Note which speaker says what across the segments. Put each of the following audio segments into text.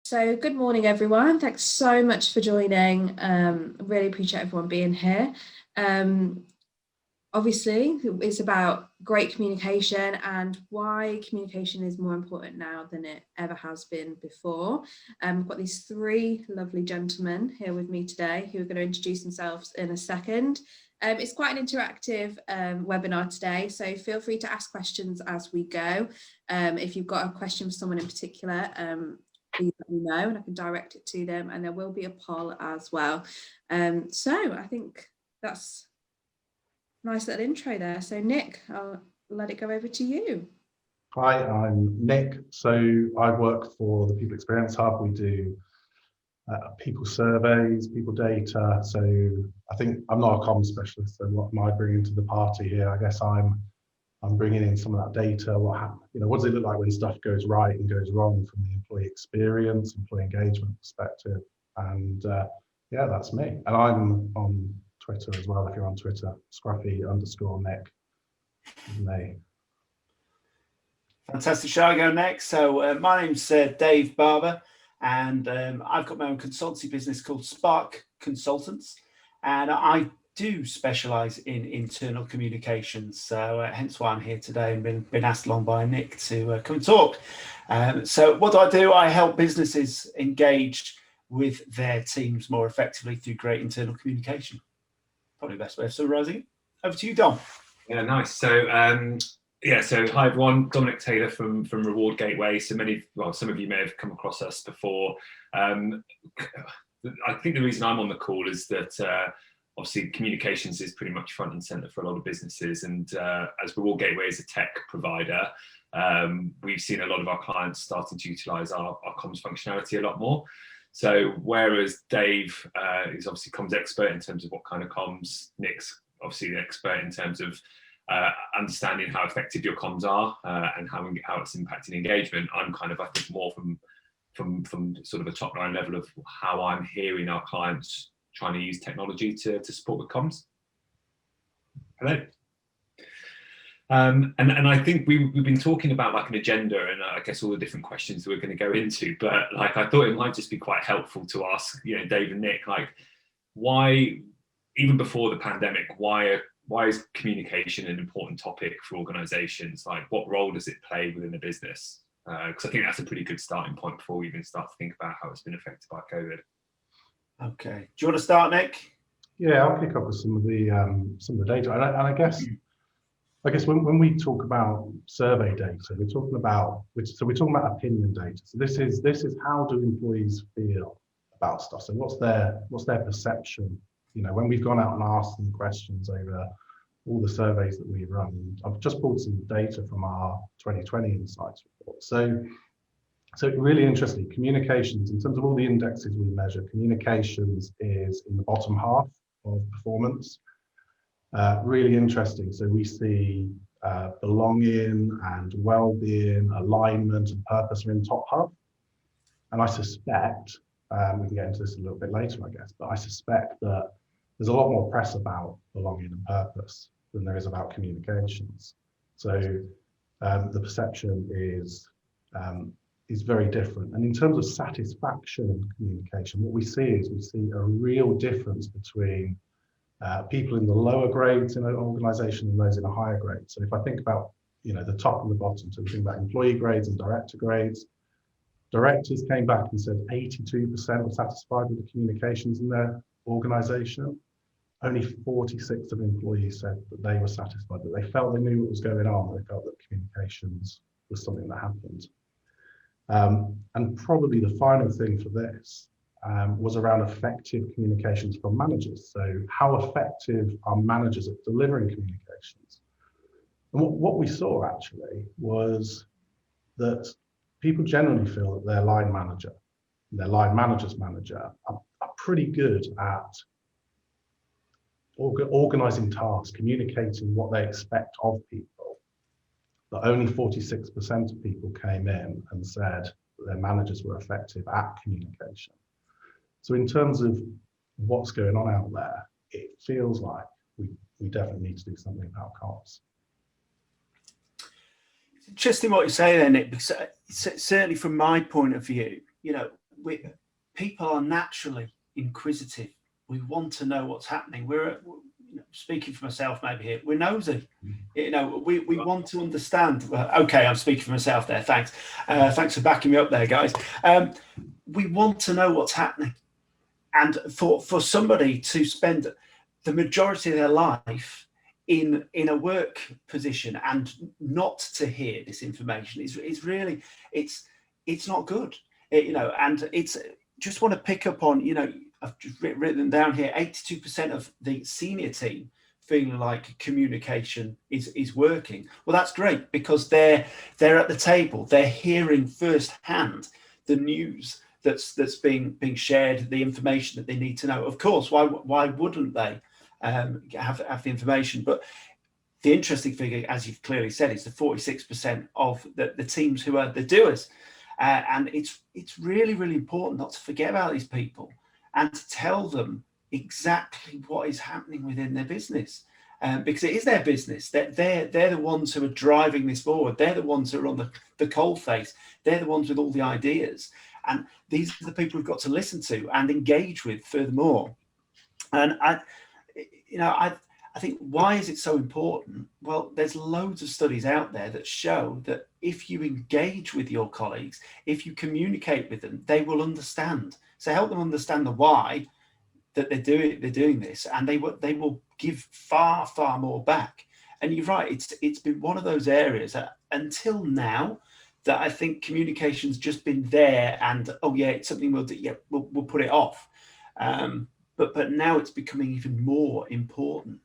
Speaker 1: So good morning, everyone. Thanks so much for joining. Really appreciate everyone being here. Obviously, it's about great communication and why communication is more important now than it ever has been before. I've got these three lovely gentlemen here with me today who are going to introduce themselves in a second. It's quite an interactive webinar today, so feel free to ask questions as we go. If you've got a question for someone in particular, please let me know and I can direct it to them, and there will be a poll as well. So I think that's a nice little intro there. So Nick, I'll let it go over to you.
Speaker 2: Hi, I'm Nick. So I work for the People Experience Hub. We do people surveys, people data. So I think I'm not a comms specialist. So what am I bringing to the party here? I guess I'm bringing in some of that data. What does it look like when stuff goes right and goes wrong from the employee experience, employee engagement perspective? And yeah, that's me. And I'm on Twitter as well. If you're on Twitter, Scruffy_Nick is me.
Speaker 3: Fantastic. Shall I go next? So my name's Dave Barber, and I've got my own consultancy business called Spark Consultants, and I do specialise in internal communications. So hence why I'm here today and been asked along by Nick to come and talk. So what do? I help businesses engage with their teams more effectively through great internal communication. Probably the best way of summarising it. Over to you, Dom.
Speaker 4: Yeah, nice. So so hi everyone, Dominic Taylor from Reward Gateway. So some of you may have come across us before. I think the reason I'm on the call is that obviously communications is pretty much front and center for a lot of businesses, and as Reward Gateway is a tech provider, we've seen a lot of our clients starting to utilize our comms functionality a lot more. So whereas Dave is obviously comms expert in terms of what kind of comms, Nick's obviously the expert in terms of understanding how effective your comms are and how it's impacting engagement. I'm kind of, I think, more from sort of a top line level of how I'm hearing our clients trying to use technology to support with comms. Hello. And I think we've been talking about like an agenda and I guess all the different questions that we're going to go into, but like I thought it might just be quite helpful to ask, Dave and Nick, like why, even before the pandemic, why is communication an important topic for organizations? Like what role does it play within a business? Because I think that's a pretty good starting point before we even start to think about how it's been affected by COVID.
Speaker 3: Okay, do you want to start, Nick?
Speaker 2: Yeah, I'll pick up with some of the data, and I guess when we talk about survey data, we're talking about opinion data. So this is how do employees feel about stuff? So what's their perception? When we've gone out and asked them questions over all the surveys that we run, I've just pulled some data from our 2020 Insights report. So really interesting, communications, in terms of all the indexes we measure, communications is in the bottom half of performance. Really interesting. So we see belonging and well-being, alignment and purpose are in top half. And I suspect, we can get into this a little bit later, I guess, but I suspect that there's a lot more press about belonging and purpose than there is about communications. So the perception is very different. And in terms of satisfaction and communication, what we see a real difference between people in the lower grades in an organization and those in a higher grade. So if I think about the top and the bottom, so we think about employee grades and director grades, directors came back and said 82% were satisfied with the communications in their organization. Only 46% of employees said that they were satisfied, that they felt they knew what was going on, they felt that communications was something that happened. And probably the final thing for this was around effective communications from managers. So how effective are managers at delivering communications? And what we saw actually was that people generally feel that their line manager, their line manager's manager are pretty good at organizing tasks, communicating what they expect of people. But only 46% of people came in and said that their managers were effective at communication. So in terms of what's going on out there, it feels like we definitely need to do something about comms.
Speaker 3: It's interesting what you say there, Nick, because certainly from my point of view, people are naturally inquisitive. We want to know what's happening. Speaking for myself, maybe here, we're nosy. We want to understand. Well, okay, I'm speaking for myself there. Thanks. Thanks for backing me up there, guys. We want to know what's happening. And for somebody to spend the majority of their life in a work position and not to hear this information is really, it's not good. And it's just want to pick up on, I've just written them down here, 82% of the senior team feeling like communication is working. Well, that's great, because they're at the table, they're hearing firsthand the news that's being shared, the information that they need to know. Of course, why wouldn't they have the information? But the interesting figure, as you've clearly said, is the 46% of the teams who are the doers. And it's really, really important not to forget about these people and to tell them exactly what is happening within their business, because it is their business. They're the ones who are driving this forward. They're the ones who are on the coalface. They're the ones with all the ideas. And these are the people we've got to listen to and engage with furthermore. And I think, why is it so important? Well, there's loads of studies out there that show that if you engage with your colleagues, if you communicate with them, they will understand. So help them understand the why that they're doing this, and they will give far, far more back. And you're right, it's been one of those areas that until now that I think communication's just been there, and it's something we'll do, we'll put it off. But now it's becoming even more important,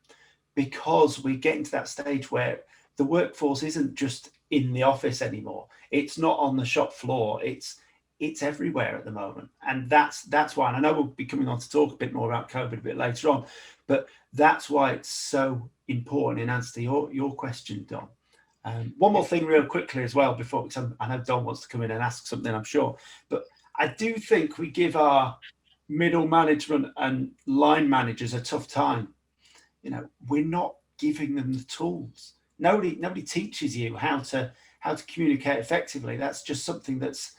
Speaker 3: because we're getting to that stage where the workforce isn't just in the office anymore. It's not on the shop floor. It's everywhere at the moment. And that's why, and I know we'll be coming on to talk a bit more about COVID a bit later on, but that's why it's so important in answer to your question, Don. One more thing real quickly as well, before, because I know Don wants to come in and ask something, I'm sure, but I do think we give our middle management and line managers a tough time. We're not giving them the tools. Nobody teaches you how to communicate effectively. That's just something that's,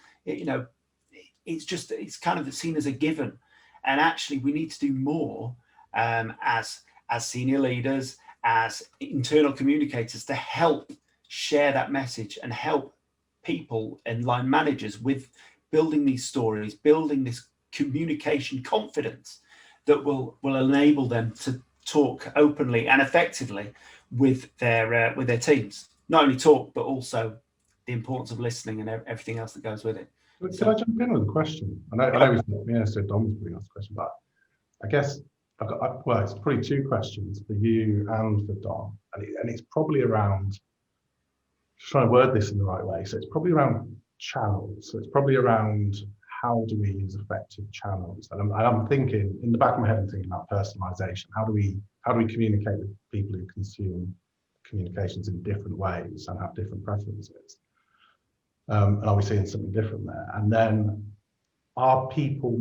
Speaker 3: it's kind of seen as a given. And actually, we need to do more as senior leaders, as internal communicators, to help share that message and help people and line managers with building these stories, building this communication confidence that will enable them to talk openly and effectively with their teams. Not only talk, but also the importance of listening and everything else that goes with it.
Speaker 2: Can I jump in with a question? I know so Dom's putting us a question, but I guess it's probably two questions for you and for Dom, and it's probably around, just trying to word this in the right way. So it's probably around channels. So it's probably around, how do we use effective channels? And I'm thinking, in the back of my head, I'm thinking about personalization. How do we communicate with people who consume communications in different ways and have different preferences? And are we seeing something different there? And then, are people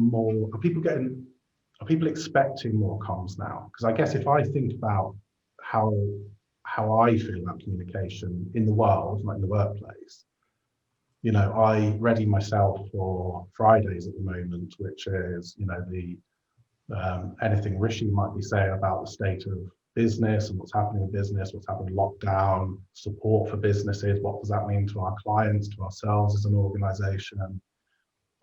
Speaker 2: expecting more comms now? Because I guess if I think about how I feel about communication in the world, like in the workplace, I ready myself for Fridays at the moment, which is, the anything Rishi might be saying about the state of business and what's happening in business, what's happening in lockdown, support for businesses, what does that mean to our clients, to ourselves as an organization.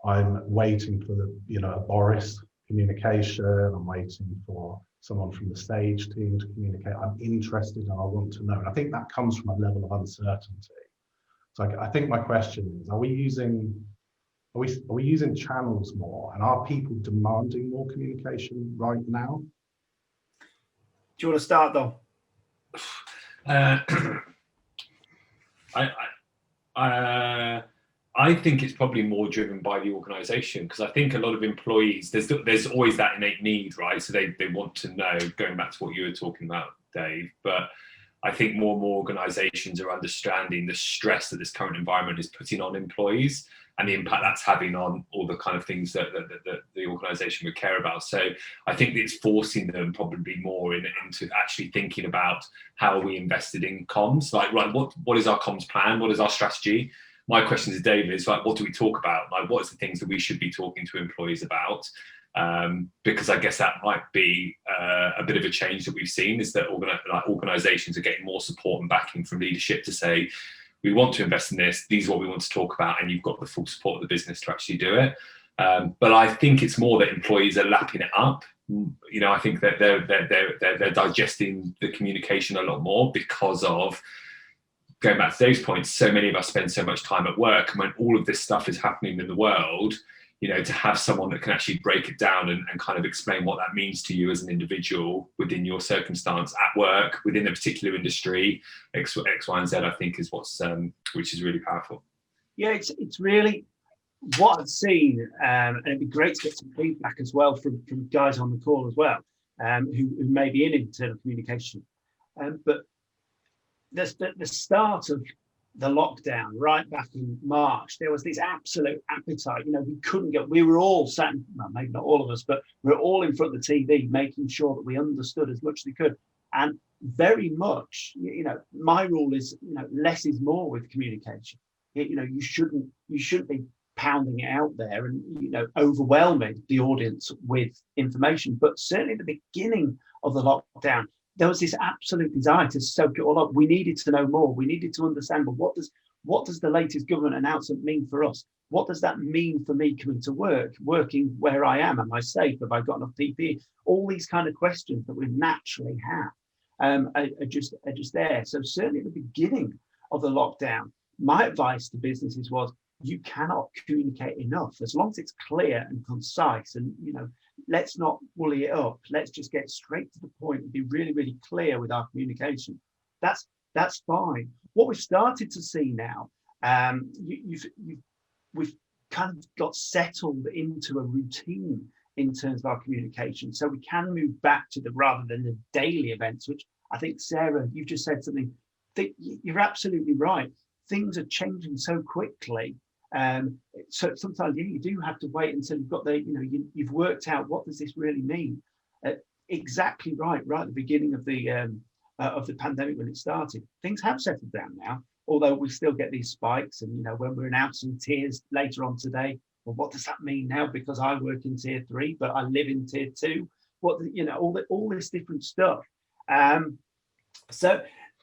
Speaker 2: I'm waiting for a Boris communication. I'm waiting for someone from the Sage team to communicate. I'm interested and I want to know. And I think that comes from a level of uncertainty. So I think my question is, are we using channels more, and are people demanding more communication right now?
Speaker 3: Do you want to start, though?
Speaker 4: I think it's probably more driven by the organisation, because I think a lot of employees, there's always that innate need, right? So they want to know, going back to what you were talking about, Dave, but I think more and more organisations are understanding the stress that this current environment is putting on employees and the impact that's having on all the kind of things that the organisation would care about. So I think it's forcing them probably more into actually thinking about how are we invested in comms, like, right, what is our comms plan? What is our strategy? my question to David is like, what do we talk about? Like, what is the things that we should be talking to employees about? Because I guess that might be a bit of a change that we've seen, is that organisations are getting more support and backing from leadership to say, we want to invest in this, these are what we want to talk about, and you've got the full support of the business to actually do it. But I think it's more that employees are lapping it up. You know, I think that they're digesting the communication a lot more because of, going back to Dave's point, so many of us spend so much time at work, and when all of this stuff is happening in the world, you know, to have someone that can actually break it down and kind of explain what that means to you as an individual within your circumstance at work, within a particular industry, X, Y, and Z, I think is what's which is really powerful.
Speaker 3: Yeah, it's really what I've seen, and it'd be great to get some feedback as well from guys on the call as well, who may be in internal communication. But the start of the lockdown, right back in March, there was this absolute appetite. You know, we were all sat, well, maybe not all of us, but we were all in front of the TV, making sure that we understood as much as we could. And very much, you know, my rule is, you know, less is more with communication. You know, you shouldn't be pounding it out there and, you know, overwhelming the audience with information. But certainly at the beginning of the lockdown, there was this absolute desire to soak it all up. We needed to know more. We needed to understand, but what does the latest government announcement mean for us? What does that mean for me coming to work, working where I am? Am I safe? Have I got enough PPE? All these kind of questions that we naturally have are just there. So certainly at the beginning of the lockdown, my advice to businesses was, you cannot communicate enough. As long as it's clear and concise, and, you know, let's not woolly it up. Let's just get straight to the point and be really, really clear with our communication. That's fine. What we've started to see now, we've kind of got settled into a routine in terms of our communication. So we can move back to rather than the daily events, which I think, Sarah, you've just said something. You're absolutely right. Things are changing so quickly. So sometimes you do have to wait until you've got you've worked out, what does this really mean? Exactly right at the beginning of the pandemic, when it started, things have settled down now, although we still get these spikes. And, you know, when we're announcing tiers later on today, well, what does that mean now? Because I work in tier 3, but I live in tier 2. What, you know, all this different stuff. So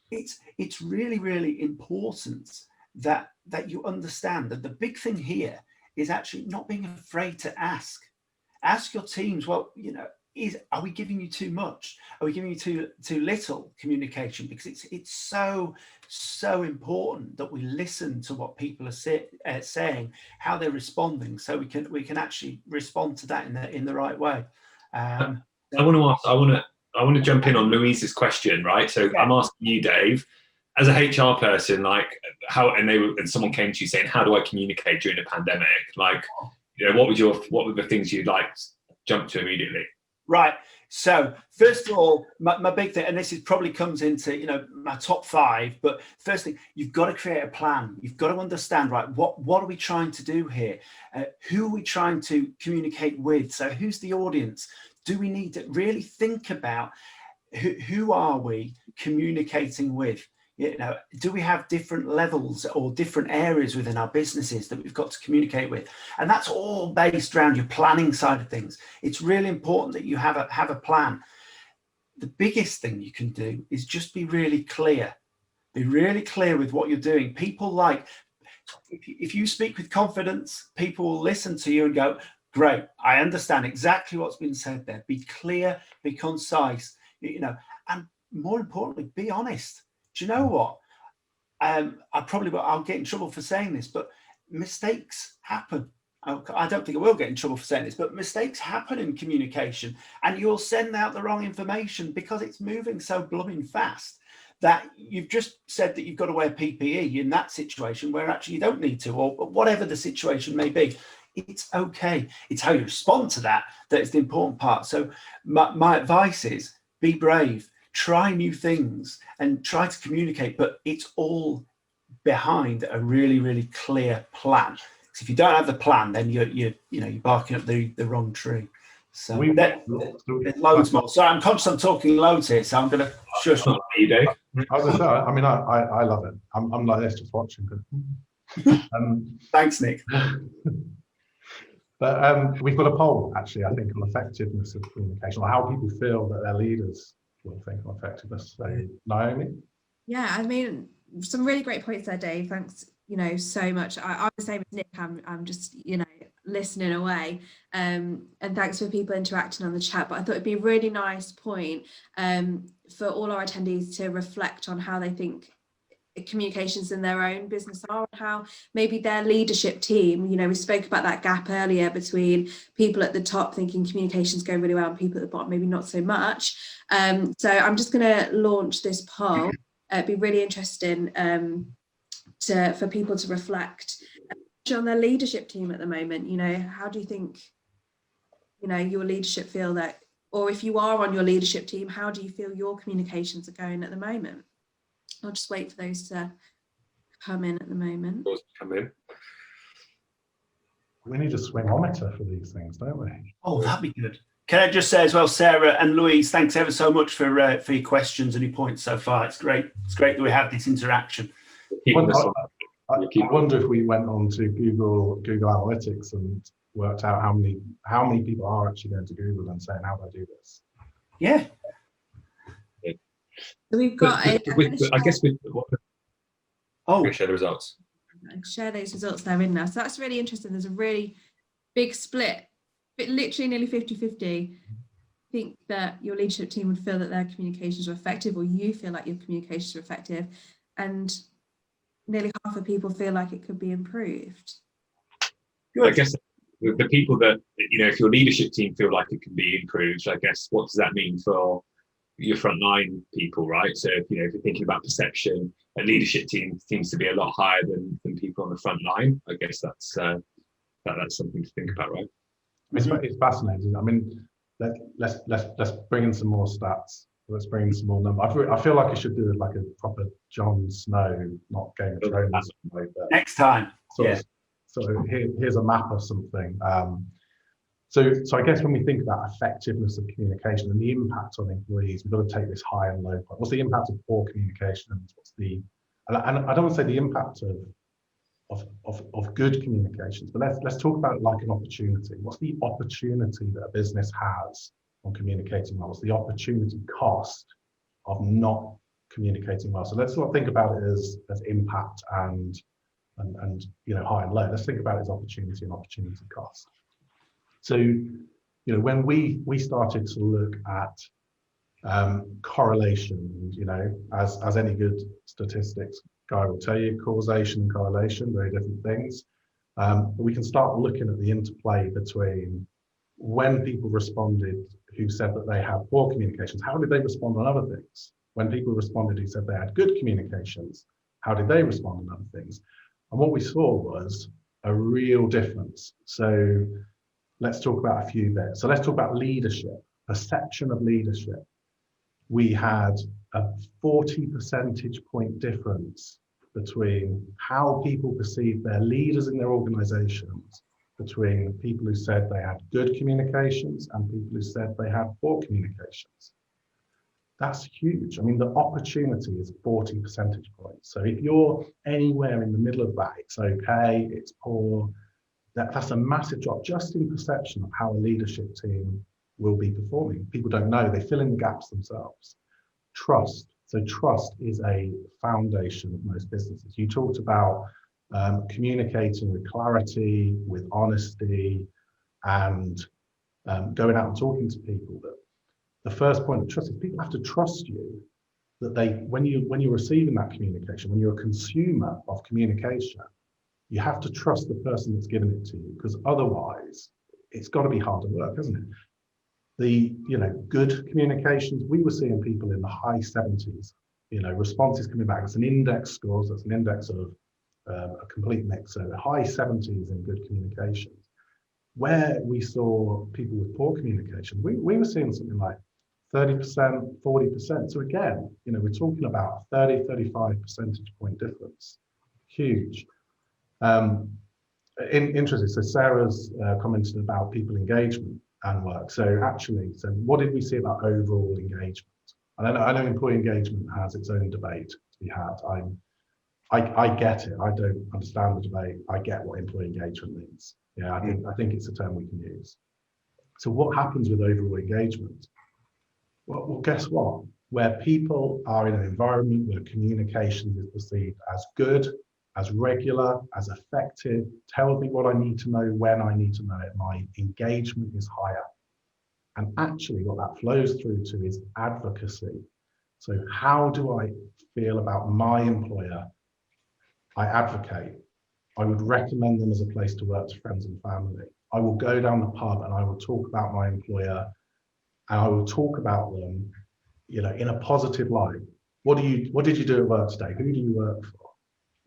Speaker 3: it's really, really important that you understand that the big thing here is actually not being afraid to ask your teams, well, you know, are we giving you too much? Are we giving you too little communication? Because it's so important that we listen to what people are saying, how they're responding, so we can actually respond to that in the right way.
Speaker 4: I want to jump in on Louise's question, right? So yeah. I'm asking you, Dave, as a HR person, like and someone came to you saying, how do I communicate during a pandemic? Like, you know, what were the things you'd like jump to immediately?
Speaker 3: Right. So first of all, my big thing, and this probably comes into, you know, my top 5, but first thing, you've got to create a plan. You've got to understand, right, what are we trying to do here? Who are we trying to communicate with? So who's the audience? Do we need to really think about who are we communicating with? You know, do we have different levels or different areas within our businesses that we've got to communicate with? And that's all based around your planning side of things. It's really important that you have a plan. The biggest thing you can do is just be really clear. Be really clear with what you're doing. People like, if you speak with confidence, people will listen to you and go, great, I understand exactly what's been said there. Be clear, be concise, you know, and more importantly, be honest. Do you know what? I'll get in trouble for saying this, but mistakes happen. I don't think I will get in trouble for saying this, but mistakes happen in communication, and you'll send out the wrong information because it's moving so blooming fast that you've just said that you've got to wear PPE in that situation where actually you don't need to, or whatever the situation may be. It's okay. It's how you respond to that is the important part. So my advice is, be brave. Try new things and try to communicate, but it's all behind a really, really clear plan. Because if you don't have the plan, then you're barking up the wrong tree. So there's loads more. Sorry, I'm conscious I'm talking loads here, so I'm going to shush.
Speaker 2: I was going to say, I mean, I love it. I'm like this, just watching.
Speaker 3: Thanks, Nick.
Speaker 2: But we've got a poll, actually, I think, on effectiveness of communication, or how people feel that their leaders will think on effectiveness. So, Naomi?
Speaker 1: Yeah, I mean, some really great points there, Dave. Thanks, so much. I'm the same as Nick. I'm just, listening away. And thanks for people interacting on the chat. But I thought it'd be a really nice point for all our attendees to reflect on how they think communications in their own business are, and how maybe their leadership team, we spoke about that gap earlier between people at the top thinking communications go really well and people at the bottom maybe not so much. So I'm just going to launch this poll. It'd be really interesting for people to reflect on their leadership team at the moment. How do you think your leadership feel that, or if you are on your leadership team, how do you feel your communications are going at the moment? I'll just wait for those to come in at the moment.
Speaker 4: Come in.
Speaker 2: We need a swingometer for these things, don't we?
Speaker 3: Oh, that'd be good. Can I just say as well, Sarah and Louise, thanks ever so much for your questions and your points so far. It's great. It's great that we have this interaction.
Speaker 2: I wonder if we went on to Google Analytics and worked out how many people are actually going to Google and saying, how do I do this?
Speaker 3: Yeah.
Speaker 1: So we've got
Speaker 4: I guess we share the results.
Speaker 1: Share those results they're in now. So that's really interesting. There's a really big split, but literally nearly 50-50. Think that your leadership team would feel that their communications are effective, or you feel like your communications are effective, and nearly half of people feel like it could be improved.
Speaker 4: Good. I guess the people that, if your leadership team feel like it can be improved, I guess, what does that mean for your frontline people, right? So if you're thinking about perception, a leadership team seems to be a lot higher than people on the front line. I guess that's something to think about, right?
Speaker 2: It's fascinating. I mean, let's bring in some more stats. Let's bring in some more numbers. I feel like I should do like a proper Jon Snow, not Game of Thrones.
Speaker 3: Next time.
Speaker 2: So here's a map of something. So I guess when we think about effectiveness of communication and the impact on employees, we've got to take this high and low point. What's the impact of poor communication? And I don't want to say the impact of good communications, but let's talk about it like an opportunity. What's the opportunity that a business has on communicating well? What's the opportunity cost of not communicating well? So let's not think about it as impact and high and low. Let's think about it as opportunity and opportunity cost. So, when we started to look at correlation, as any good statistics guy will tell you, causation and correlation, very different things. But we can start looking at the interplay between when people responded who said that they had poor communications, how did they respond on other things? When people responded who said they had good communications, how did they respond on other things? And what we saw was a real difference. So let's talk about a few bits. So let's talk about leadership, perception of leadership. We had a 40 percentage point difference between how people perceive their leaders in their organizations, between people who said they had good communications and people who said they had poor communications. That's huge. I mean, the opportunity is 40 percentage points. So if you're anywhere in the middle of that, it's okay, it's poor, that's a massive drop just in perception of how a leadership team will be performing. People don't know, they fill in the gaps themselves. Trust. So trust is a foundation of most businesses. You talked about communicating with clarity, with honesty, and going out and talking to people. But the first point of trust is people have to trust you that when you're receiving that communication, when you're a consumer of communication, you have to trust the person that's giving it to you, because otherwise it's got to be harder work, hasn't it? The good communications, we were seeing people in the high 70s, responses coming back. It's an index score, so it's an index of a complete mix, so high 70s in good communications. Where we saw people with poor communication, we were seeing something like 30%, 40%. So again, we're talking about 30, 35 percentage point difference. Huge. Interesting. So Sarah's commented about people engagement and work. So what did we see about overall engagement? I know employee engagement has its own debate to be had. I get it. I don't understand the debate. I get what employee engagement means. Yeah, I think it's a term we can use. So what happens with overall engagement? Well, guess what? Where people are in an environment where communication is perceived as good, as regular, as effective, tells me what I need to know when I need to know it, my engagement is higher. And actually what that flows through to is advocacy. So how do I feel about my employer? I advocate. I would recommend them as a place to work to friends and family. I will go down the pub and I will talk about my employer, and I will talk about them, in a positive light. What did you do at work today? Who do you work for?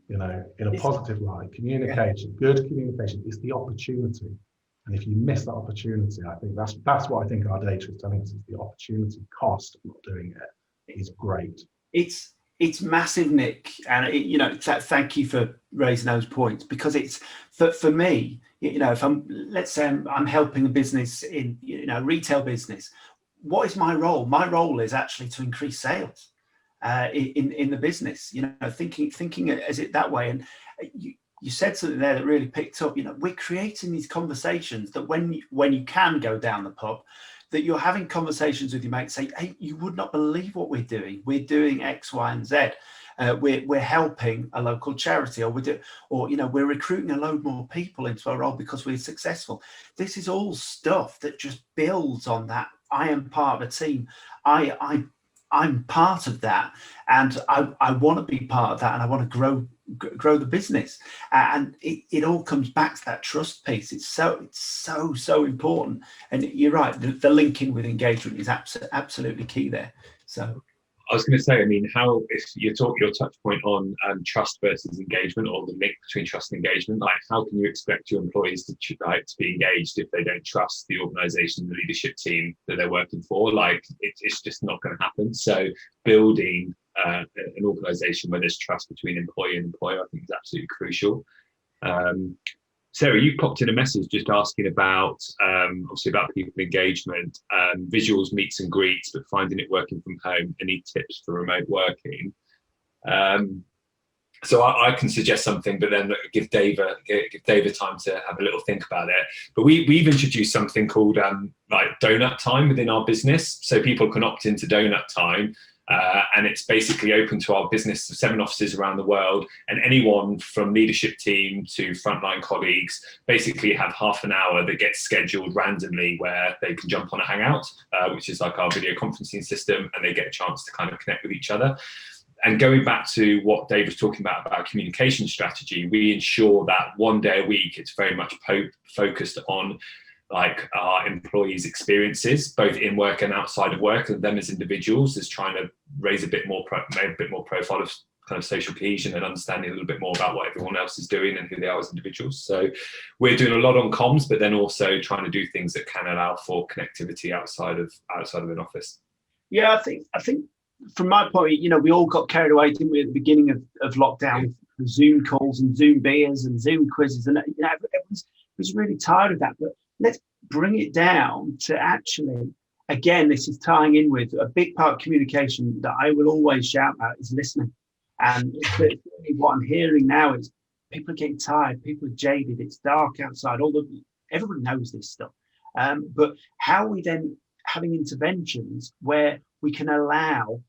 Speaker 2: In a positive light. Communication, good communication is the opportunity. And if you miss that opportunity, I think that's what I think our data is telling us, is the opportunity cost of not doing it is great.
Speaker 3: It's massive, Nick, and thank you for raising those points, because it's for me, if let's say I'm helping a business in retail business, what is my role? My role is actually to increase sales in the business. Thinking as it that way, and you said something there that really picked up. We're creating these conversations that when you can go down the pub, that you're having conversations with your mates, say, hey, you would not believe what we're doing. We're doing X, Y, and Z. We're helping a local charity, or we're recruiting a load more people into our role because we're successful. This is all stuff that just builds on that. I am part of a team. I'm part of that, and I want to be part of that, and I want to grow the business. And it all comes back to that trust piece. It's so important. And you're right, the linking with engagement is absolutely key there. So
Speaker 4: I was going to say, how, if you talk your touch point on trust versus engagement, or the link between trust and engagement, like how can you expect your employees to be engaged if they don't trust the organisation, the leadership team that they're working for? Like it's just not going to happen. So building an organisation where there's trust between employee and employer, I think is absolutely crucial. Sarah, you popped in a message just asking about, obviously about people engagement, visuals, meets and greets, but finding it working from home. Any tips for remote working? So I can suggest something, but then give Dave time to have a little think about it. But we've introduced something called like donut time within our business, so people can opt into donut time. And it's basically open to our business, 7 offices around the world, and anyone from leadership team to frontline colleagues basically have half an hour that gets scheduled randomly where they can jump on a hangout, which is like our video conferencing system, and they get a chance to kind of connect with each other. And going back to what Dave was talking about communication strategy, we ensure that one day a week, it's very much focused on like our employees' experiences, both in work and outside of work, and them as individuals, is trying to raise a bit more profile of kind of social cohesion and understanding a little bit more about what everyone else is doing and who they are as individuals. So we're doing a lot on comms, but then also trying to do things that can allow for connectivity outside of an office.
Speaker 3: Yeah, I think from my point, we all got carried away, didn't we, at the beginning of lockdown, with Zoom calls and Zoom beers and Zoom quizzes, and everyone was really tired of that. But let's bring it down to actually, again, this is tying in with a big part of communication that I will always shout out is listening. And really what I'm hearing now is people are getting tired, people are jaded, it's dark outside, everybody knows this stuff. But how are we then having interventions where we can allow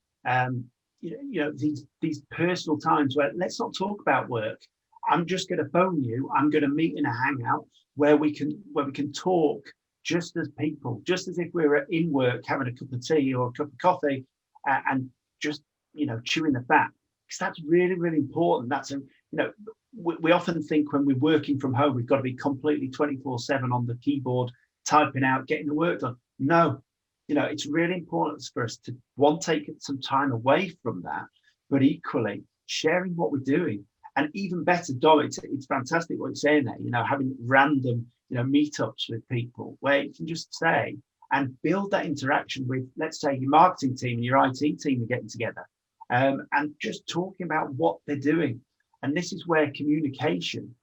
Speaker 3: these personal times where let's not talk about work. I'm just going to phone you. I'm going to meet in a hangout where we can talk just as people, just as if we were in work having a cup of tea or a cup of coffee, and just chewing the fat. Because that's really, really important. We often think when we're working from home we've got to be completely 24/7 on the keyboard, typing out, getting the work done. No, it's really important for us to take some time away from that, but equally sharing what we're doing. And even better, Dom, it's fantastic what you're saying there, having random, meetups with people where you can just say and build that interaction with, let's say, your marketing team and your IT team are getting together, and just talking about what they're doing. And this is where communication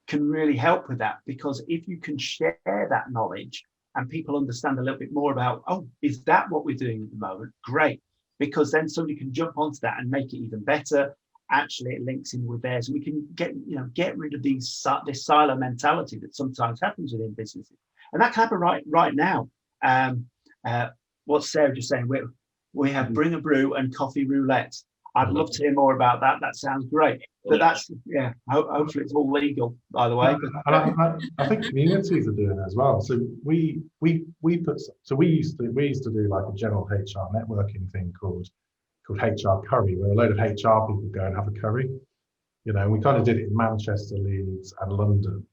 Speaker 3: can really help with that, because if you can share that knowledge and people understand a little bit more about, oh, is that what we're doing at the moment? Great, because then somebody can jump onto that and make it even better. actually it links in with theirs. We can get rid of this silo mentality that sometimes happens within businesses, and that can happen right now. What Sarah just saying, we have Bring a Brew and Coffee Roulette. I'd love to hear more about that. That sounds great. But that's, hopefully it's all legal, by the way.
Speaker 2: I think communities are doing it as well. So we used to do like a general HR networking thing called HR Curry, where a load of HR people go and have a curry. We kind of did it in Manchester, Leeds, and London.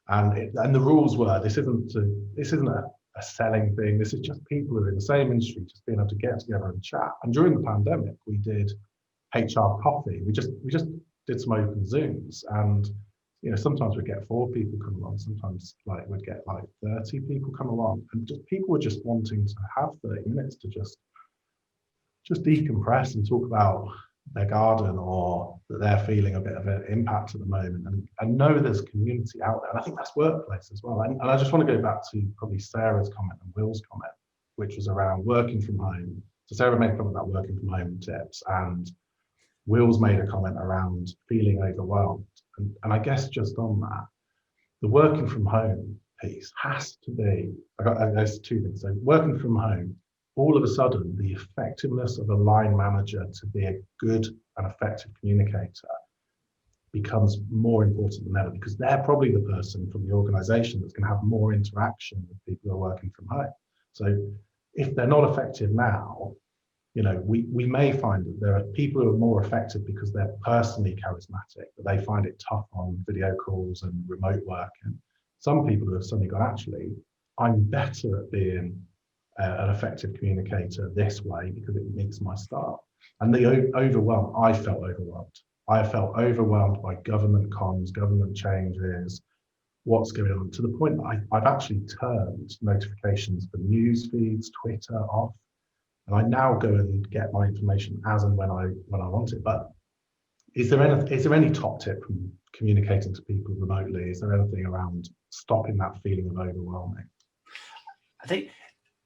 Speaker 2: And the rules were, this isn't a selling thing. This is just people who are in the same industry just being able to get together and chat. And during the pandemic, we did HR coffee. We just did some open Zooms, and sometimes we'd get 4 people come along. Sometimes we'd get 30 people come along, and just people were just wanting to have 30 minutes to just decompress and talk about their garden, or that they're feeling a bit of an impact at the moment, and know there's community out there. And I think that's workplace as well. And I just want to go back to probably Sarah's comment and Will's comment, which was around working from home. So Sarah made a comment about working from home tips, and Will's made a comment around feeling overwhelmed. And I guess just on that, the working from home piece has to be, there's 2 things. So working from home, all of a sudden, the effectiveness of a line manager to be a good and effective communicator becomes more important than ever, because they're probably the person from the organization that's going to have more interaction with people who are working from home. So if they're not effective now, we may find that there are people who are more effective because they're personally charismatic, but they find it tough on video calls and remote work. And some people who have suddenly gone, actually, I'm better at being an effective communicator this way because it meets my style. And the overwhelm, I felt overwhelmed. I felt overwhelmed by government comms, government changes, what's going on, to the point that I've actually turned notifications for news feeds, Twitter off. And I now go and get my information as and when I want it. But is there any top tip from communicating to people remotely? Is there anything around stopping that feeling of overwhelming?
Speaker 3: I think,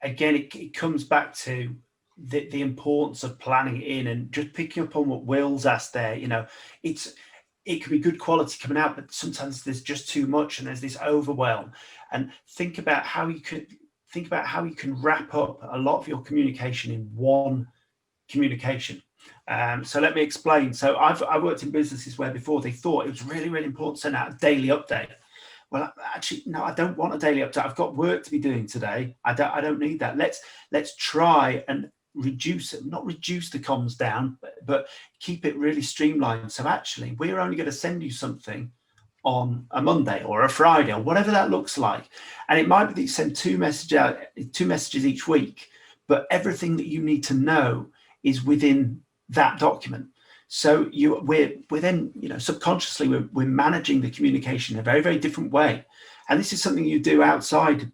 Speaker 3: again, it comes back to the importance of planning in, and just picking up on what Will's asked there. It can be good quality coming out, but sometimes there's just too much and there's this overwhelm. And think about how you can wrap up a lot of your communication in one communication. So let me explain. So I worked in businesses where before they thought it was really, really important to send out a daily update. Well, actually, no, I don't want a daily update. I've got work to be doing today. I don't need that. Let's try and not reduce the comms down, but keep it really streamlined. So actually, we're only going to send you something on a Monday or a Friday or whatever that looks like. And it might be that you send 2 messages each week, but everything that you need to know is within that document. So we're then, subconsciously we're managing the communication in a very, very different way. And this is something you do outside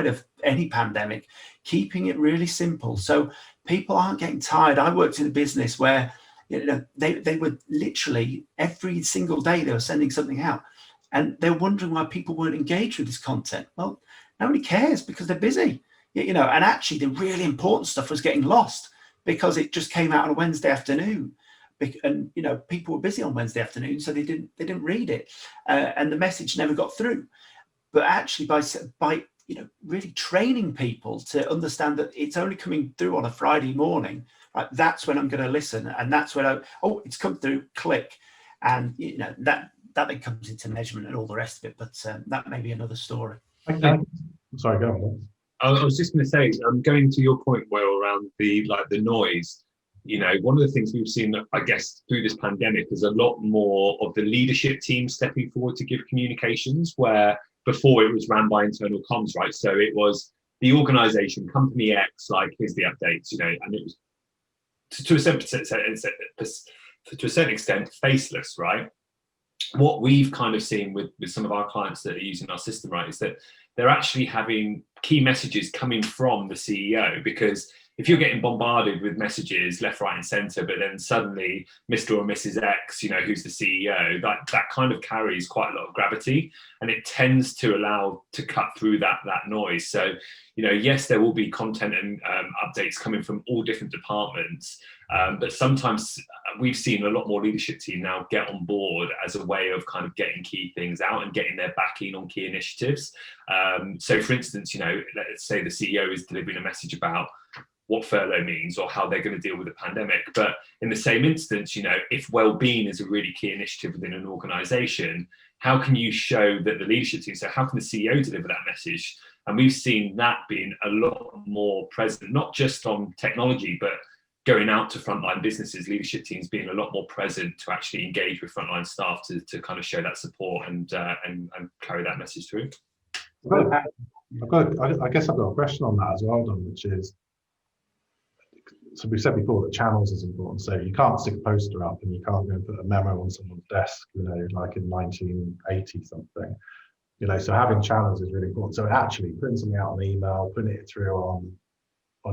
Speaker 3: of any pandemic, keeping it really simple. So people aren't getting tired. I worked in a business where they were literally every single day they were sending something out, and they're wondering why people weren't engaged with this content. Well, nobody cares because they're busy, and actually the really important stuff was getting lost because it just came out on a Wednesday afternoon, and people were busy on Wednesday afternoon, so they didn't read it, and the message never got through. But actually by really training people to understand that it's only coming through on a Friday morning, right? That's when I'm going to listen, and that's when it's come through, click, and that then comes into measurement and all the rest of it. But that may be another story.
Speaker 2: Okay. Sorry, go on.
Speaker 4: I was just going to say, going to your point, Will, around the noise. One of the things we've seen, I guess, through this pandemic is a lot more of the leadership team stepping forward to give communications, where before it was ran by internal comms, right? So it was the organization, company X, here's the updates, and it was to a certain extent faceless, right? What we've kind of seen with some of our clients that are using our system, right, is that they're actually having key messages coming from the CEO, because if you're getting bombarded with messages left, right, and centre, but then suddenly Mr. or Mrs. X, who's the CEO, that kind of carries quite a lot of gravity, and it tends to allow to cut through that noise. So, yes, there will be content and updates coming from all different departments, But sometimes we've seen a lot more leadership team now get on board as a way of kind of getting key things out and getting their backing on key initiatives. So for instance, let's say the CEO is delivering a message about what furlough means or how they're going to deal with the pandemic. But in the same instance, if well-being is a really key initiative within an organization, how can you show that the leadership team, so how can the CEO deliver that message? And we've seen that being a lot more present, not just on technology, but going out to frontline businesses, leadership teams being a lot more present to actually engage with frontline staff to kind of show that support and carry that message through.
Speaker 2: I guess I've got a question on that as well, Dom, which is, so we said before that channels is important. So you can't stick a poster up and you can't go and put a memo on someone's desk, like in 1980 something. So having channels is really important. So actually putting something out on email, putting it through on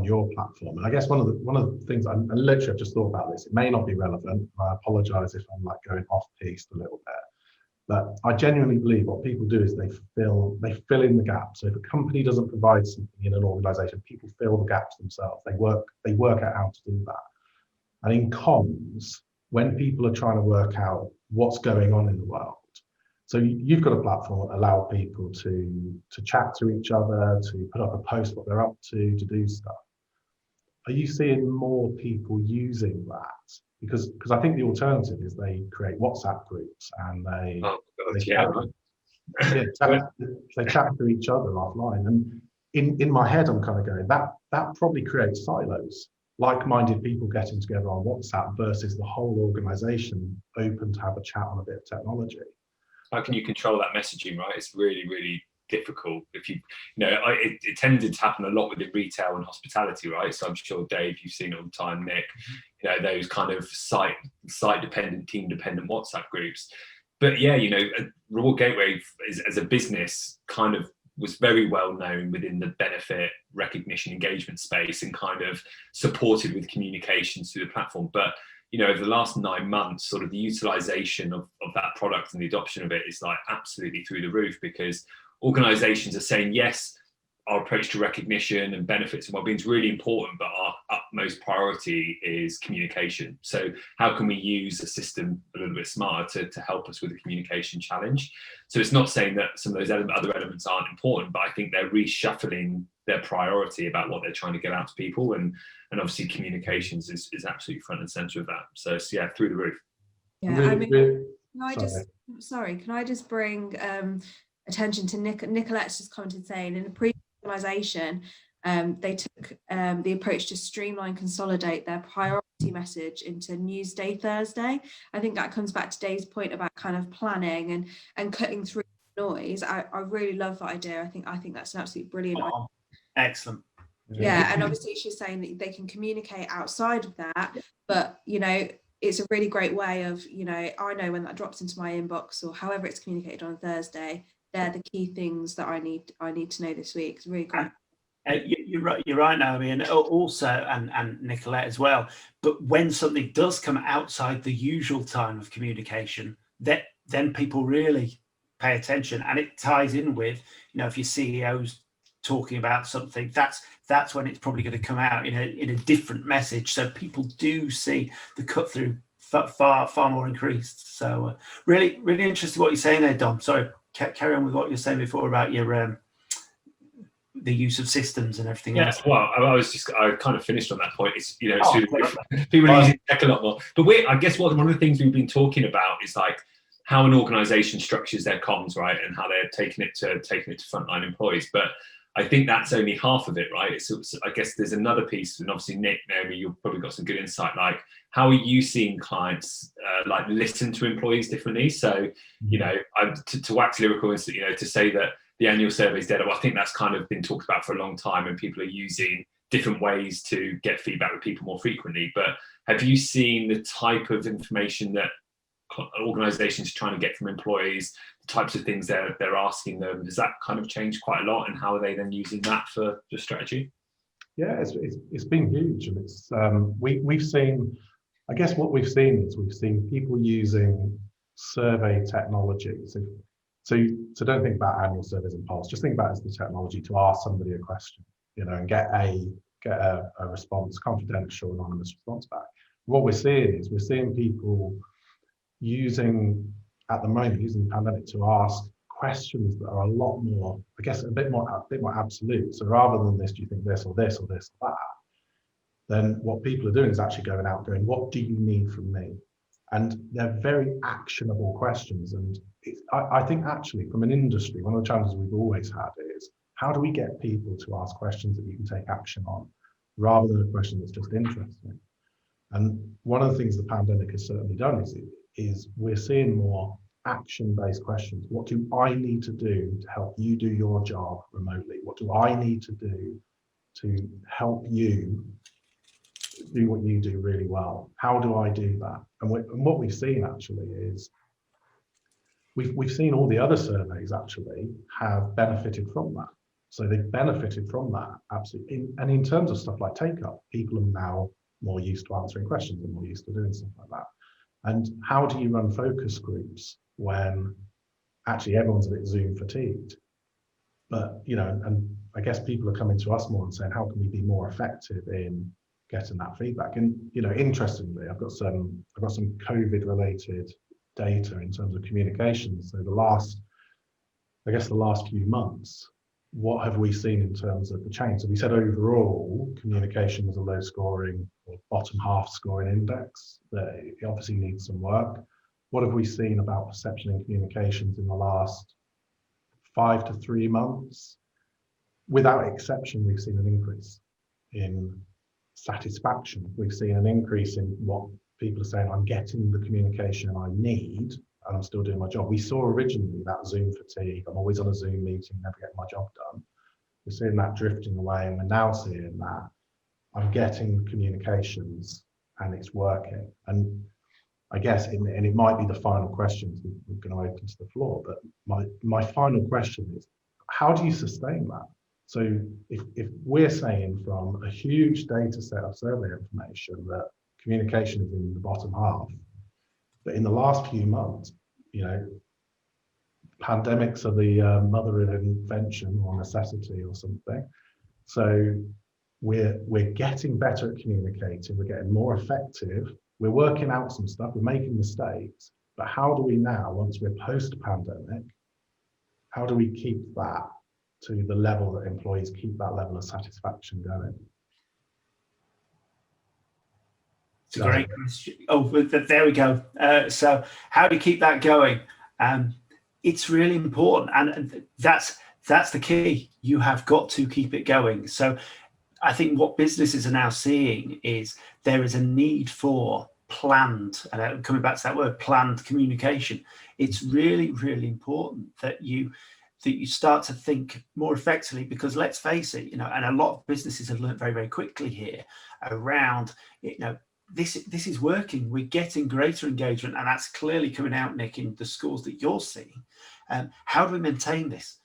Speaker 2: your platform. And I guess one of the things I literally have just thought about this. It may not be relevant. I apologise if I'm like going off piste a little bit. But I genuinely believe what people do is they fill in the gaps. So if a company doesn't provide something in an organisation, people fill the gaps themselves. They work out how to do that. And in comms, when people are trying to work out what's going on in the world, so you've got a platform that allows people to chat to each other, to put up a post what they're up to do stuff. Are you seeing more people using that? Because I think the alternative is they create WhatsApp groups and they chat to each other offline. And in my head, I'm kind of going, that probably creates silos, like-minded people getting together on WhatsApp versus the whole organisation open to have a chat on a bit of technology.
Speaker 4: How can you control that messaging, right? It's really, really difficult. If it tended to happen a lot within retail and hospitality, right? So I'm sure, Dave, you've seen it all the time, Nick, those kind of site dependent, team dependent WhatsApp groups. But yeah, Reward Gateway as a business kind of was very well known within the benefit recognition engagement space and kind of supported with communications through the platform. But over the last 9 months, sort of the utilization of that product and the adoption of it is like absolutely through the roof, because organizations are saying, yes, our approach to recognition and benefits and wellbeing is really important, but our utmost priority is communication. So how can we use a system a little bit smarter to help us with the communication challenge? So it's not saying that some of those other elements aren't important, but I think they're reshuffling their priority about what they're trying to get out to people. And obviously communications is absolutely front and center of that. So it's, yeah, through the roof.
Speaker 1: Yeah, can I just bring attention to Nicolette's just commented saying in the previous organisation, they took the approach to streamline, consolidate their priority message into Newsday Thursday. I think that comes back to Dave's point about kind of planning and cutting through the noise. I really love that idea. I think that's an absolutely brilliant idea.
Speaker 3: Excellent.
Speaker 1: Yeah, and obviously she's saying that they can communicate outside of that, but it's a really great way of, I know when that drops into my inbox or however it's communicated on Thursday, they're the key things that I need to know this week. It's really great.
Speaker 3: You're right, Naomi, and also and Nicolette as well. But when something does come outside the usual time of communication, then people really pay attention, and it ties in with, if your CEO's talking about something, that's when it's probably going to come out in a different message. So people do see the cut through far more increased. So really interesting what you're saying there, Dom. Sorry, carry on with what you were saying before about your the use of systems and everything else.
Speaker 4: Well, I kind of finished on that point. It's people are using tech a lot more. But I guess one of the things we've been talking about is like how an organisation structures their comms, right, and how they're taking it to frontline employees. But I think that's only half of it, right? So I guess there's another piece, and obviously Nick, Naomi, you've probably got some good insight. Like, how are you seeing clients like listen to employees differently? So, to wax lyrical, to say that the annual survey is dead, well, I think that's kind of been talked about for a long time, and people are using different ways to get feedback with people more frequently. But have you seen the type of information that organizations are trying to get from employees, the types of things they're asking them? Has that kind of changed quite a lot, and how are they then using that for the strategy?
Speaker 2: Yeah, it's been huge, and it's we've seen, I guess what we've seen is we've seen people using survey technologies. So don't think about annual surveys and polls, just think about it as the technology to ask somebody a question, and get a response, confidential, anonymous response back. what we're seeing is we're seeing people using, at the moment, using the pandemic to ask questions that are a lot more, I guess, a bit more absolute. So rather than this, do you think this or this or this or that? Then what people are doing is actually going out going, what do you need from me? And they're very actionable questions. And I think actually from an industry, one of the challenges we've always had is how do we get people to ask questions that you can take action on rather than a question that's just interesting? And one of the things the pandemic has certainly done is we're seeing more action-based questions. What do I need to do to help you do your job remotely? What do I need to do to help you do what you do really well? How do I do that? And what we've seen actually is we've seen all the other surveys actually have benefited from that. So they've benefited from that absolutely. And in terms of stuff like take up, people are now more used to answering questions and more used to doing stuff like that. And how do you run focus groups when actually everyone's a bit Zoom fatigued? But, you know, and I guess people are coming to us more and saying, how can we be more effective in getting that feedback? And, you know, interestingly, I've got some COVID related data in terms of communication. So the last few months, what have we seen in terms of the change? So we said overall communication was a low scoring or bottom half scoring index, that it obviously needs some work. What have we seen about perception and communications in the last 5 to 3 months? Without exception, we've seen an increase in satisfaction. We've seen an increase in what people are saying, I'm getting the communication I need and I'm still doing my job. We saw originally that Zoom fatigue, I'm always on a Zoom meeting, never getting my job done. We're seeing that drifting away, and we're now seeing that I'm getting communications and it's working. And I guess, and it might be the final questions we're going to open to the floor, but my final question is, how do you sustain that? So if we're saying from a huge data set of survey information that communication is in the bottom half, but in the last few months, you know, pandemics are the mother of invention or necessity or something. So we're getting better at communicating, we're getting more effective, we're working out some stuff, we're making mistakes, but how do we now, once we're post-pandemic, how do we keep that to the level that employees keep that level of satisfaction going?
Speaker 3: It's a great question. Oh, there we go. So how do you keep that going? It's really important, and that's the key. You have got to keep it going. So I think what businesses are now seeing is there is a need for planned, and coming back to that word, planned communication. It's really, really important that you start to think more effectively, because let's face it, you know, and a lot of businesses have learned very, very quickly here around, you know, this is working. We're getting greater engagement, and that's clearly coming out, Nick, in the scores that you're seeing. How do we maintain this?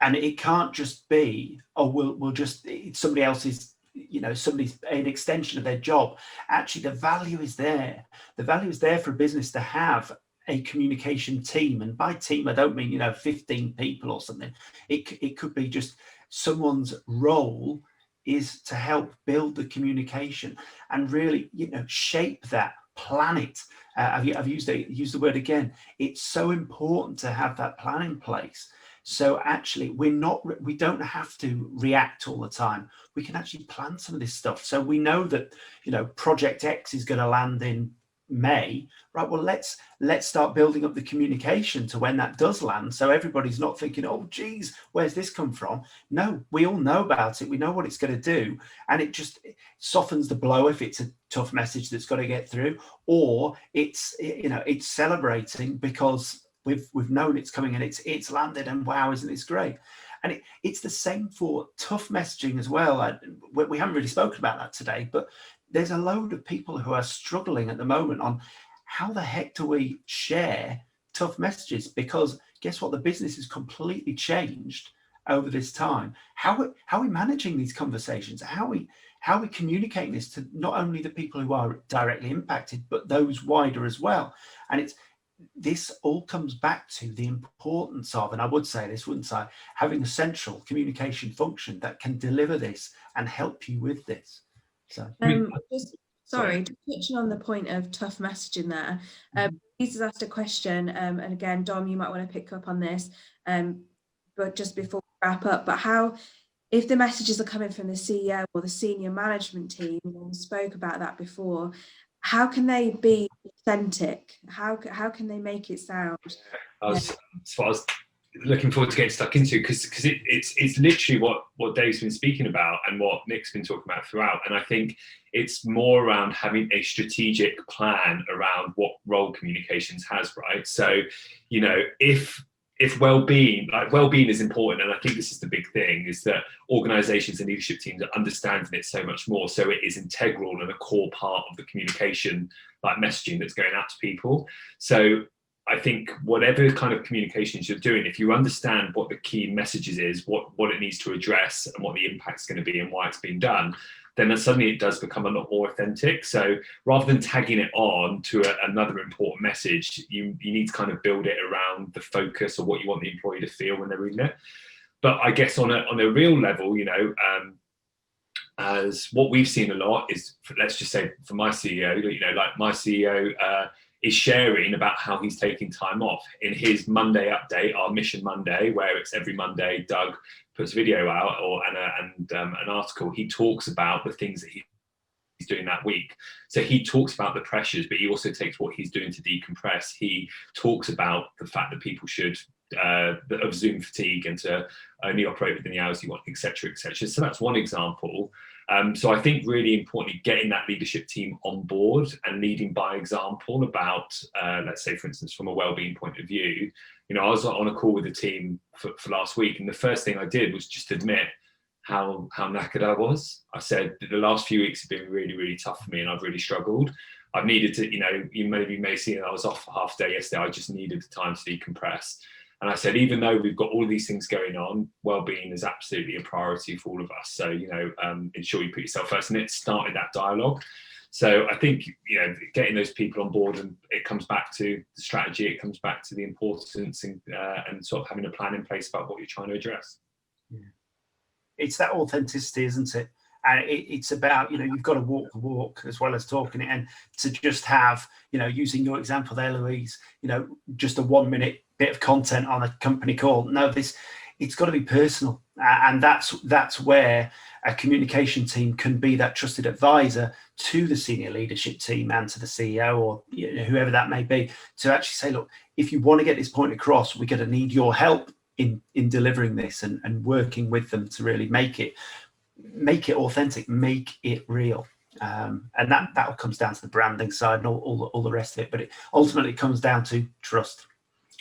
Speaker 3: And it can't just be, oh, we'll just, somebody else's, you know, somebody's an extension of their job. Actually, the value is there. The value is there for a business to have a communication team. And by team, I don't mean, you know, 15 people or something. It could be just someone's role is to help build the communication and really, you know, shape that, plan it. I've used the word again. It's so important to have that plan in place. So actually, we don't have to react all the time. We can actually plan some of this stuff. So we know that, you know, Project X is going to land in May, right? Well, let's start building up the communication to when that does land, so everybody's not thinking, oh geez, where's this come from? No, we all know about it, we know what it's going to do, and it just softens the blow if it's a tough message that's got to get through, or it's, you know, it's celebrating because we've known it's coming and it's landed, and wow, isn't this great? And it's the same for tough messaging as well. We haven't really spoken about that today, but there's a load of people who are struggling at the moment on how the heck do we share tough messages? Because guess what? The business has completely changed over this time. How are we managing these conversations? How are we communicating this to not only the people who are directly impacted, but those wider as well? And this all comes back to the importance of, and I would say this, wouldn't I, having a central communication function that can deliver this and help you with this. So
Speaker 1: Sorry, just touching on the point of tough messaging there. Lisa's asked a question, and again, Dom, you might want to pick up on this, but just before we wrap up, but how, if the messages are coming from the CEO or the senior management team, we spoke about that before, how can they be authentic? How can they make it sound?
Speaker 4: That's what I was looking forward to getting stuck into, because it's literally what Dave's been speaking about and what Nick's been talking about throughout. And I think it's more around having a strategic plan around what role communications has, right? So, you know, if well-being is important, and I think this is the big thing, is that organizations and leadership teams are understanding it so much more, so it is integral and a core part of the communication, like messaging that's going out to people. So I think whatever kind of communications you're doing, if you understand what the key messages is, what it needs to address and what the impact's going to be and why it's being done, then suddenly it does become a lot more authentic. So rather than tagging it on to another important message, you need to kind of build it around the focus or what you want the employee to feel when they're reading it. But I guess on a real level, you know, as what we've seen a lot is, let's just say for my CEO, you know, like my CEO is sharing about how he's taking time off. In his Monday update, our Mission Monday, where it's every Monday, Doug puts a video out and an article, he talks about the things that he's doing that week. So he talks about the pressures, but he also takes what he's doing to decompress. He talks about the fact that people should of Zoom fatigue and to only operate within the hours you want, etc., etc. So that's one example. So I think really importantly, getting that leadership team on board and leading by example about, let's say, for instance, from a wellbeing point of view. You know, I was on a call with the team for last week, and the first thing I did was just admit how knackered I was. I said that the last few weeks have been really, really tough for me, and I've really struggled. I've needed to, you know, you may see that I was off for half a day yesterday. I just needed the time to decompress. And I said, even though we've got all of these things going on, well-being is absolutely a priority for all of us. So, you know, ensure you put yourself first. And it started that dialogue. So I think, you know, getting those people on board, and it comes back to the strategy, it comes back to the importance and sort of having a plan in place about what you're trying to address.
Speaker 3: Yeah. It's that authenticity, isn't it? And it's about, you know, you've got to walk the walk as well as talking it. And to just have, you know, using your example there, Louise, you know, just a 1 minute bit of content on a company call. No, it's got to be personal. And that's where a communication team can be that trusted advisor to the senior leadership team and to the CEO or, you know, whoever that may be, to actually say, look, if you want to get this point across, we're going to need your help in delivering this and working with them to really make it authentic, make it real. And that comes down to the branding side and all the rest of it. But it ultimately comes down to trust.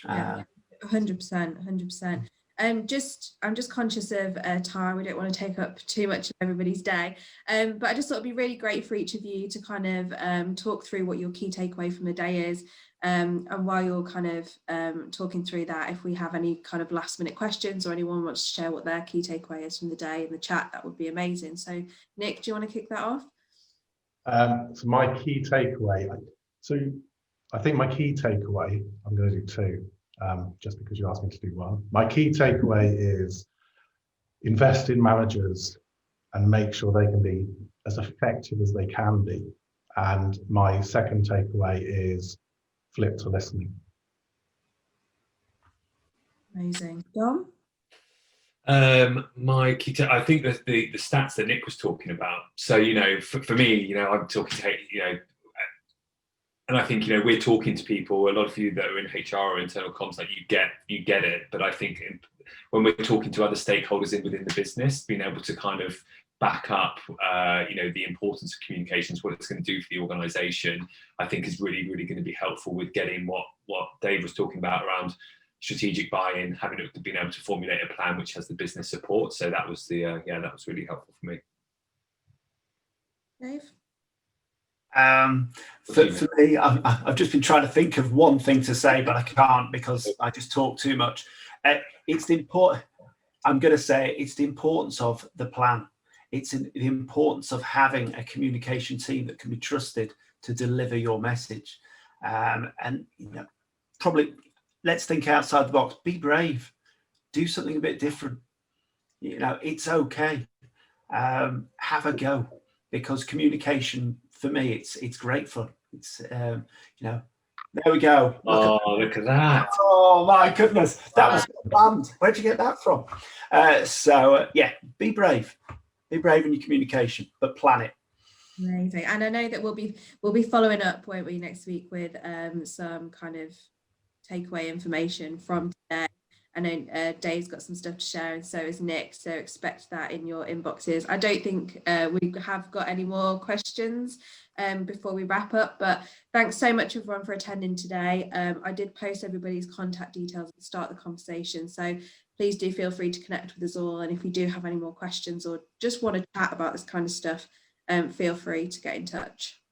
Speaker 1: 100%. I'm just conscious of time. We don't want to take up too much of everybody's day, but I just thought it'd be really great for each of you to kind of talk through what your key takeaway from the day is, and while you're kind of talking through that, if we have any kind of last minute questions or anyone wants to share what their key takeaway is from the day in the chat, that would be amazing. So Nick, do you want to kick that off?
Speaker 2: So my key takeaway, I think my key takeaway, I'm going to do two, just because you asked me to do one. My key takeaway is invest in managers and make sure they can be as effective as they can be. And my second takeaway is flip to listening.
Speaker 1: Amazing. Dom?
Speaker 4: My key I think that the stats that Nick was talking about. So, you know, for me, you know, I'm talking to, you know, and I think, you know, we're talking to people, a lot of you that are in HR or internal comms, like you get it. But I think when we're talking to other stakeholders within the business, being able to kind of back up, you know, the importance of communications, what it's going to do for the organisation, I think is really, really going to be helpful with getting what Dave was talking about around strategic buy-in, being able to formulate a plan which has the business support. So that was that was really helpful for me.
Speaker 1: Dave?
Speaker 3: For me, I've just been trying to think of one thing to say, but I can't because I just talk too much. It's the important. I'm going to say it's the importance of the plan. It's the importance of having a communication team that can be trusted to deliver your message. And you know, probably let's think outside the box. Be brave. Do something a bit different. You know, it's okay. Have a go, because communication for me, it's great fun. It's you know, there we go.
Speaker 4: Look at that.
Speaker 3: Oh my goodness, that was planned. Where'd you get that from? Yeah, be brave in your communication, but plan it.
Speaker 1: Amazing. And I know that we'll be following up, won't we, next week with some kind of takeaway information from today. I know Dave's got some stuff to share, and so is Nick, so expect that in your inboxes. I don't think we have got any more questions before we wrap up, but thanks so much everyone for attending today. I did post everybody's contact details at the start of the conversation, so please do feel free to connect with us all, and if you do have any more questions or just want to chat about this kind of stuff, feel free to get in touch.